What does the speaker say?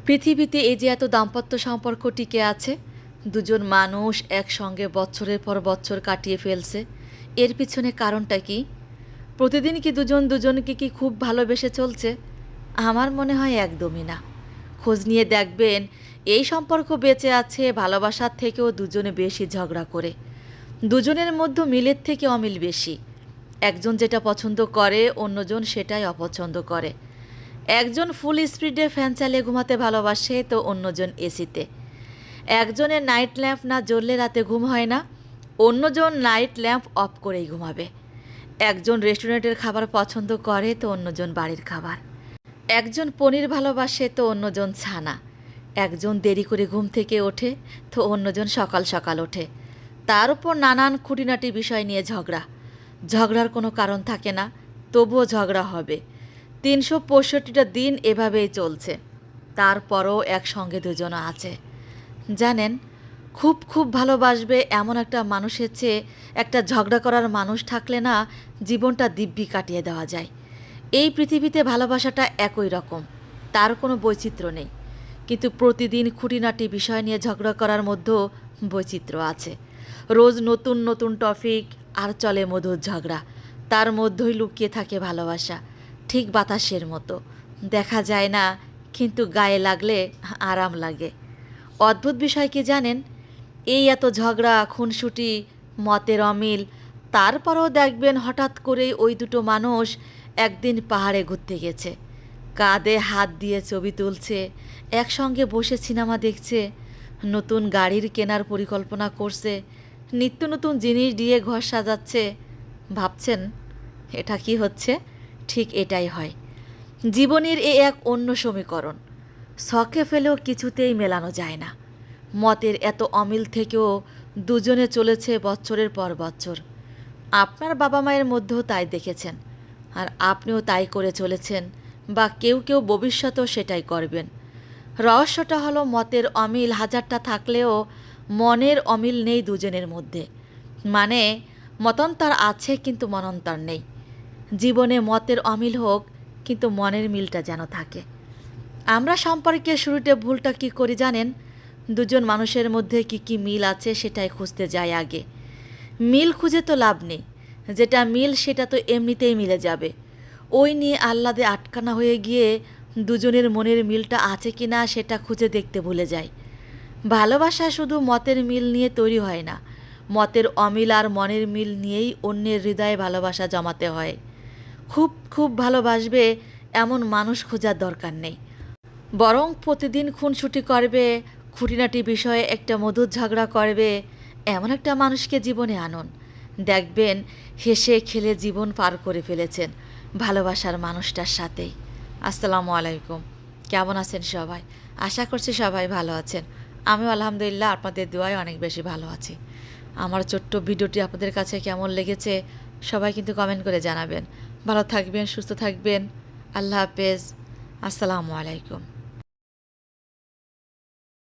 পৃথিবীতে এই যে এত দাম্পত্য সম্পর্ক টিকে আছে, দুজন মানুষ একসঙ্গে বছরের পর বছর কাটিয়ে ফেলছে, এর পিছনে কারণটা কি? প্রতিদিন কি দুজন দুজনকে কি খুব ভালোবেসে চলছে? আমার মনে হয় একদমই না। খোঁজ নিয়ে দেখবেন, এই সম্পর্ক বেঁচে আছে ভালোবাসার থেকেও দুজনে বেশি ঝগড়া করে। দুজনের মধ্যে মিলের থেকে অমিল বেশি। একজন যেটা পছন্দ করে অন্যজন সেটাই অপছন্দ করে। একজন ফুল স্পিডে ফ্যান চালিয়ে ঘুমাতে ভালোবাসে তো অন্যজন এসিতে। একজনের নাইট ল্যাম্প না জ্বললে রাতে ঘুম হয় না, অন্যজন নাইট ল্যাম্প অফ করেই ঘুমাবে। একজন রেস্টুরেন্টের খাবার পছন্দ করে তো অন্যজন বাড়ির খাবার। একজন পনির ভালোবাসে তো অন্যজন ছানা। একজন দেরি করে ঘুম থেকে ওঠে তো অন্যজন সকাল সকাল ওঠে। তার উপর নানান খুঁটিনাটি বিষয় নিয়ে ঝগড়া। ঝগড়ার কোনো কারণ থাকে না, তবুও ঝগড়া হবে। ৩৬৫টা দিন এভাবেই চলছে, তারপরও একসঙ্গে দুজনও আছে। জানেন, খুব খুব ভালোবাসবে এমন একটা মানুষের চেয়ে একটা ঝগড়া করার মানুষ থাকলে না জীবনটা দিব্যি কাটিয়ে দেওয়া যায়। এই পৃথিবীতে ভালোবাসাটা একই রকম, তার কোনো বৈচিত্র্য নেই। কিন্তু প্রতিদিন খুঁটিনাটি বিষয় নিয়ে ঝগড়া করার মধ্যেও বৈচিত্র্য আছে। রোজ নতুন নতুন টপিক আর চলে মধুর ঝগড়া, তার মধ্যেই লুকিয়ে থাকে ভালোবাসা। ঠিক বাতাসের মতো, দেখা যায় না কিন্তু গায়ে লাগলে আরাম লাগে। অদ্ভুত বিষয় কি জানেন, এই এত ঝগড়া খুনসুটি মতের অমিল, তারপরও দেখবেন হঠাৎ করেই ওই দুটো মানুষ একদিন পাহাড়ে ঘুরতে গেছে, কাঁধে হাত দিয়ে ছবি তুলছে, একসঙ্গে বসে সিনেমা দেখছে, নতুন গাড়ির কেনার পরিকল্পনা করছে, নিত্য নতুন জিনিস দিয়ে ঘর সাজাচ্ছে। ভাবছেন এটা কি হচ্ছে? ঠিক এটাই হয়। জীবনের এ এক অন্য সমীকরণ, শখে ফেলেও কিছুতেই মেলানো যায় না। মতের এত অমিল থেকেও দুজনে চলেছে বছরের পর বছর। আপনার বাবা মায়ের মধ্যেও তাই দেখেছেন, আর আপনিও তাই করে চলেছেন, বা কেউ কেউ ভবিষ্যতেও সেটাই করবেন। রহস্যটা হলো মতের অমিল হাজারটা থাকলেও মনের অমিল নেই দুজনের মধ্যে। মানে মতান্তর আছে কিন্তু মনান্তর নেই। জীবনে মতের অমিল হোক, কিন্তু মনের মিলটা যেন থাকে। আমরা সম্পর্কের শুরুতে ভুলটা কি করি জানেন? দুজন মানুষের মধ্যে কি কি মিল আছে সেটাই খুঁজতে যাই আগে। মিল খুঁজে তো লাভ নেই, যেটা মিল সেটা তো এমনিতেই মিলে যাবে। ওই নিয়ে আহ্লাদে আটকানা হয়ে গিয়ে দুজনের মনের মিলটা আছে কি না সেটা খুঁজে দেখতে ভুলে যায়। ভালোবাসা শুধু মতের মিল নিয়ে তৈরি হয় না, মতের অমিল আর মনের মিল নিয়েই অন্যের হৃদয়ে ভালোবাসা জমাতে হয়। খুব খুব ভালোবাসবে এমন মানুষ খোঁজার দরকার নেই, বরং প্রতিদিন খুনসুটি করবে, খুঁটিনাটি বিষয়ে একটা মধুর ঝগড়া করবে, এমন একটা মানুষকে জীবনে আনুন। দেখবেন হেসে খেলে জীবন পার করে ফেলেছেন ভালোবাসার মানুষটার সাথেই। আসসালামু আলাইকুম, কেমন আছেন সবাই? আশা করছি সবাই ভালো আছেন। আমিও আলহামদুলিল্লাহ আপনাদের দোয়ায় অনেক বেশি ভালো আছি। আমার ছোট্ট ভিডিওটি আপনাদের কাছে কেমন লেগেছে সবাই কিন্তু কমেন্ট করে জানাবেন। ভালো থাকবেন, সুস্থ থাকবেন। আল্লাহ হাফেজ, আসসালামু আলাইকুম।